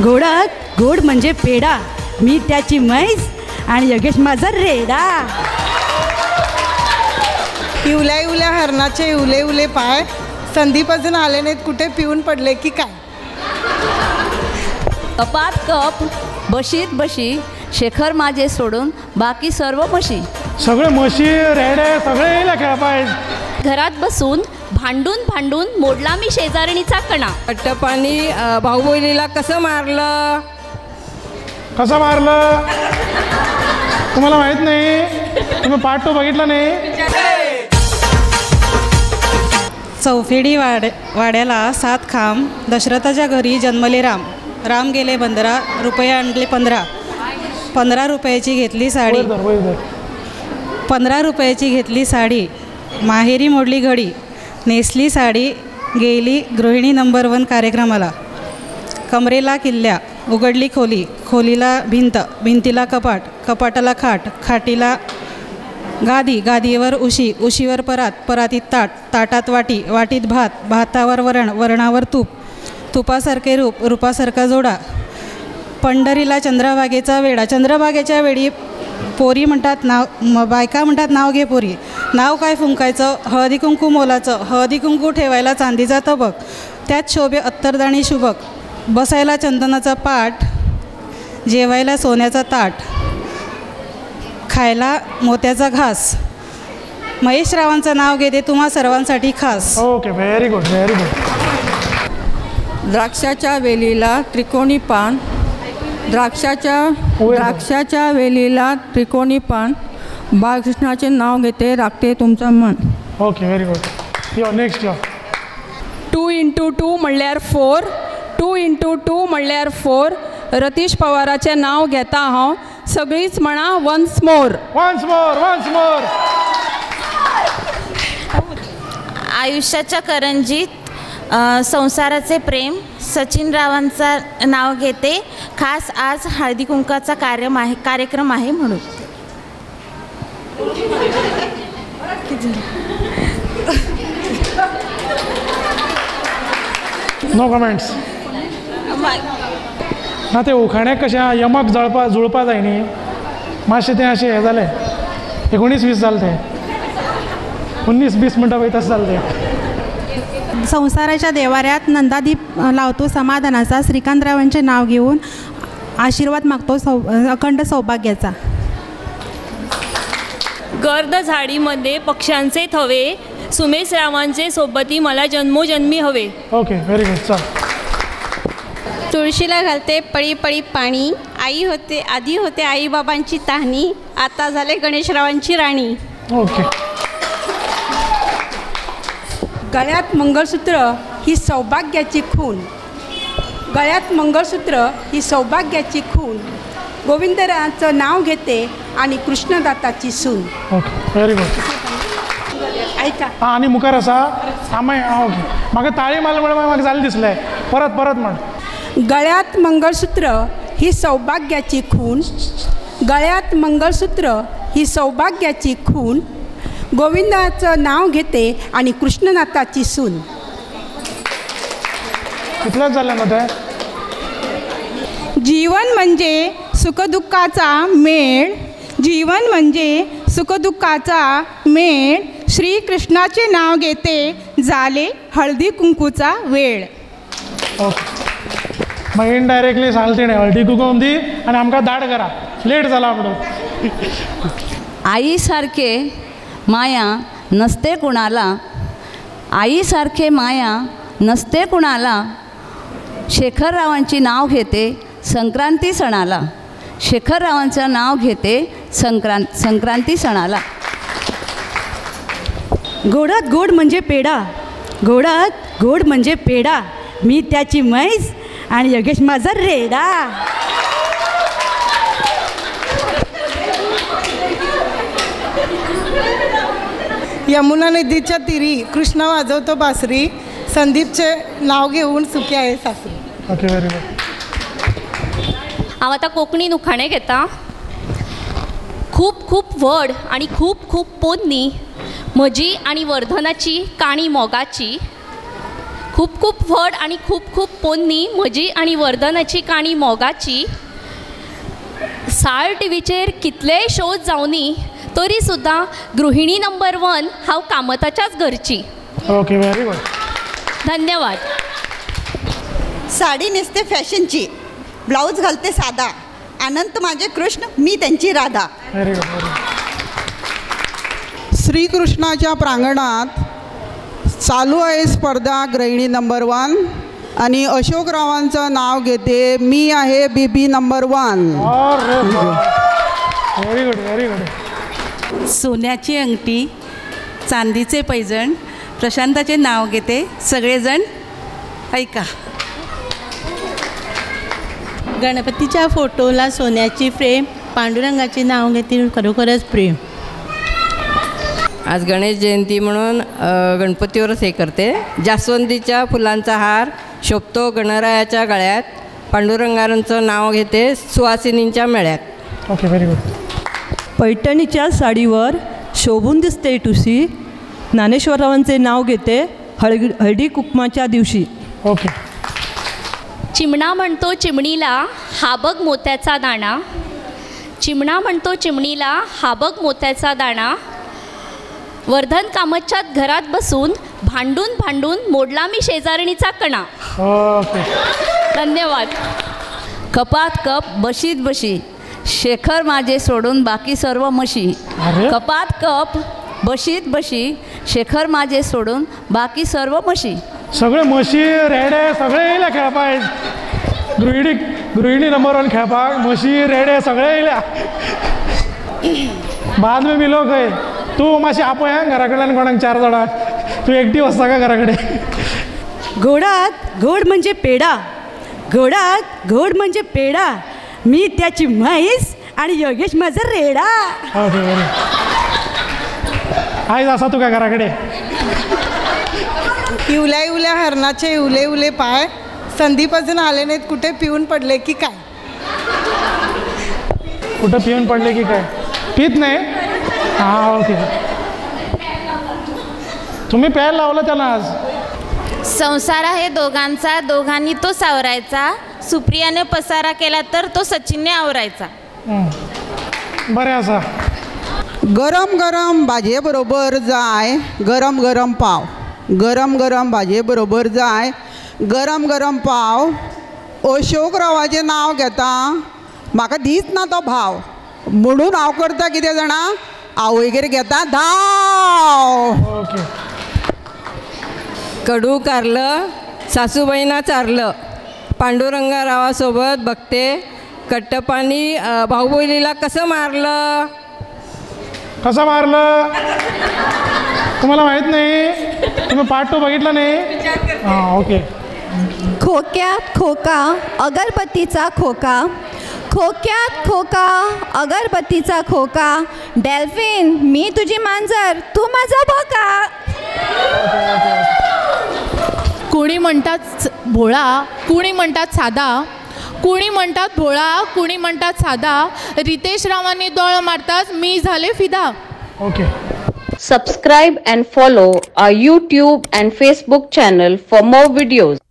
गोडात गोड म्हणजे पेढा, मी त्याची म्हैस आणि योगेश माझा रेडा. इवल्या इवल्या हरणाचे इवले इवले पाय, संदीप अजून आले नाहीत, कुठे पिऊन पडले की काय. कपात कप बशीत बशी, शेखर माझे सोडून बाकी सर्व म्हशी. सगळे म्हशी रेडे सगळे येईल खेळपाय. घरात बसून भांडून भांडून मोडला मी शेजारणीचा कणा. अट्टपानी भाऊ बहिणीला कसं मारलं. कसं मारलं तुम्हाला माहीत नाही, तुम्ही पार्ट 2 बघितला नाही. चौफेडी वाड्याला 7 खांब, दशरथाच्या घरी जन्मले राम. राम गेले बंदरा, रुपये आणले 15. 15 रुपयाची घेतली साडी. 15 रुपयाची घेतली साडी, माहेरी मोडली घडी. नेसली साडी, गेली गृहिणी नंबर 1 कार्यक्रमाला. कमरेला किल्ल्या, उघडली खोली, खोलीला भिंत, भिंतीला कपाट, कपाटाला खाट, खाटीला गादी, गादीवर उशी, उशीवर परात, परातीत ताट, ताटात वाटी, वाटीत भात, भातावर वरण, वरणावर तूप, तुपासारखे रूप, रूपासारखा जोडा. पंढरीला चंद्रभागेचा वेडा, चंद्रभागेच्या वेळी पोरी म्हणतात नाव, बायका म्हणतात नाव घे पोरी. नाव काय फुंकायचं, हळदी कुंकू मोलाचं, हळदी कुंकू ठेवायला चांदीचा तबक, त्यात शोभे अत्तरदाणी शुभक. बसायला चंदनाचा पाट, जेवायला सोन्याचा ताट, खायला मोत्याचा घास. महेश रावांचं नाव घेते तुम्हा सर्वांसाठी खास. Okay, very good very good. द्राक्षाच्या वेलीला त्रिकोणी पान, द्राक्षाच्या वेलीला त्रिकोणी पान, बाळकृष्णाचे नाव घेते राखते तुमचं मन. Okay, very good. यो नेक्स्ट यो. 2 × 2 म्हणल्यार 4, 2 × 2 म्हणल्यार 4. रतीश पवाराचे नाव घेता हांव, सगळीच म्हणा once more. Once more once more. आयुष्याच्या करंजीत संसाराचे प्रेम, सचिन रावांचा नाव घेते, खास आज हळदी कुंकाचा कार्यक्रम आहे म्हणून. No comments. ना ते उखाण्याक कशा यमक जुळपा जाय न्ही, मातशें तें अशें हें जालें. 19-20 जालें तें, 19-20 मिनटां वयता जालें तें. संसाराच्या देवाऱ्यात नंदादीप लावतो समाधानाचा, श्रीकांतरावांचे नाव घेऊन आशीर्वाद मागतो अखंड सौभाग्याचा. गर्द झाडीमध्ये पक्ष्यांचे थवे, सुमेश रावांचे सोबती मला जन्मोजन्मी हवे. Okay, very good. चल. तुळशीला घालते पळी पळी पाणी, आधी होते आईबाबांची तहानी, आता झाले गणेशरावांची राणी. ओके. गळ्यात मंगळसूत्र ही सौभाग्याची खून, गळ्यात मंगळसूत्र ही सौभाग्याची खून, गोविंदराचं नाव घेते आणि कृष्णदाताची सून. Okay, very good. ऐका आणि मुखार आसा आमाय. ओके, म्हाका ताळी मारली म्हणून म्हाका जालें दिसलें. परत म्हण. गळ्यात मंगळसूत्र ही सौभाग्याची खून, गळ्यात मंगळसूत्र ही सौभाग्याची खून, गोविंदाचं नाव घेते आणि कृष्णनाथाची सून. कितलेच जालें न्हू तें. जीवन म्हणजे सुखदुःखाचा मेळ, जीवन म्हणजे सुखदुःखाचा मेळ, श्रीकृष्णाचे नाव घेते झाले हळदी कुंकूचा वेळ. ओके, मग इनडायरेक्टली सांगली तिणें हळदी कुंकूम दी आणि आमकां धाड करा, लेट जाला म्हणून. आईसारखे माया नसते कुणाला, आईसारखे माया नसते कुणाला, शेखररावांची नाव घेते संक्रांती सणाला, शेखररावांचं नाव घेते संक्रांती सणाला. गोडात गोड म्हणजे पेढा, गोडात गोड म्हणजे पेढा, मी त्याची म्हैस आणि योगेश माझा रेडा. यमुना नदीच्या तीरी कृष्ण वाजवतो बासरी, संदीपचे नाव घेऊन सुखी आहे सासरी. Okay, very good. हांव आतां कोंकणीन उखाणे घेता. खूप खूप व्हड आणि खूप खूप पोन्नी, म्हजी आणि वर्धनाची काणी मोगाची, खूप खूप व्हड आणि खूप खूप पोन्नी म्हजी आणि वर्धनाची काणी मोगाची. साळ टीव्हीचेर कितलेय शोज जावनी तरी सुद्दां गृहिणी नंबर 1 हांव कामताच्याच घरची. Okay, very good. धन्यवाद. साडी नेसते फॅशनची, ब्लाऊज घालते साधा, अनंत माझे कृष्ण मी त्यांची राधा. Very good. श्रीकृष्णाच्या प्रांगणात चालू आहे स्पर्धा गृहिणी नंबर 1 आणि अशोकरावांचं नाव घेते. मी आहे बीबी number 1. Very good, very good. सोन्याची अंगठी, चांदीचे पैजण, प्रशांताचे नाव घेते. सगळेजण ऐका. गणपतीच्या फोटोला सोन्याची फ्रेम, पांडुरंगाचे नाव घेते. खरोखरच प्रेम. आज गणेश जयंती म्हणून गणपतीवरच हे करते. जास्वंदीच्या फुलांचा हार शोभतो गणरायाच्या गळ्यात, पांडुरंगारांचं नाव घेते सुवासिनींच्या मेळ्यात. Okay, very good. पैठणीच्या साडीवर शोभून दिसते टुसी, ज्ञानेश्वररावांचे नाव घेते हळदी कुंकमाच्या दिवशी. ओके. चिमणा म्हणतो चिमणीला हा बघ मोत्याचा दाणा. चिमणा म्हणतो चिमणीला हा बघ मोत्याचा दाणा. वर्धन कामतच्यात घरात बसून भांडून भांडून मोडला मी शेजारणीचा कणा. ओके. धन्यवाद. कपात कप बशीत बशी, शेखर माझे सोडून बाकी सर्व म्हशी. कपात कप बशीत बशी, शेखर माझे सोडून बाकी सर्व म्हशी. सगळे म्हशी रेडे सगळे येयले खेळपाक. गृहिणी नंबर 1 खेळपाक म्हशी रेडे सगळे येयल्या. बाद में मिलो खंय. तू मातशी आपय घरा कडल्यान कोणाक 4 जाणां. तू एकटी वचता का घरा कडेन. घोडात घोड म्हणजे पेडा, घोडात घोड म्हणजे पेडा, मी त्याची म्हैस आणि योगेश माझा रेडा. Okay, very. आयज आसा तुका घरा कडेन. इवल्या इवल्या हरणाचे इवले इवले पाय, संदीप अजून आले नाहीत. कुठे पिऊन पडले की काय. कुठं पिऊन पडले की काय. पित नाही. हां, ओके. तुम्ही प्यायला लावलं त्याला आज. संसार आहे दोघांचा, दोघांनी तो सावरायचा. सुप्रियाने पसारा केला तर तो सचिनने आवरायचा. बरे असा. गरम गरम भाजे बरोबर जाय गरम गरम पाव, गरम गरम भाजे बरोबर जाय गरम गरम पाव. अशोकरावाचें नाव घेता, म्हाका दिस ना तो भाव, म्हणून हांव करता कितें जाणा, आवयगेर घेता धांव. ओके. कडू कारलं सासूबाईंना चारलं, पांडुरंगा रावासोबत बघते कट्टपाणी भाऊबहिणीला कसं मारलं. कसं मारलं तुम्हाला माहीत नाही. तुम्ही पार्ट 2 बघितला नाही. हां, ओके. खोक्यात खोका अगरबत्तीचा खोका, खोक्यात खोका अगरबत्तीचा खोका, डेल्फिन मी तुझी मांजर तू माझा भोका. कुणी म्हणतात भोळा, कुणी म्हणतात साधा, कुणी म्हणतात भोळा, कुणी म्हणतात साधा, रितेश रावांनी डोळ मारताच मी झाले फिदा. Okay. Subscribe and follow our YouTube and Facebook channel for more videos.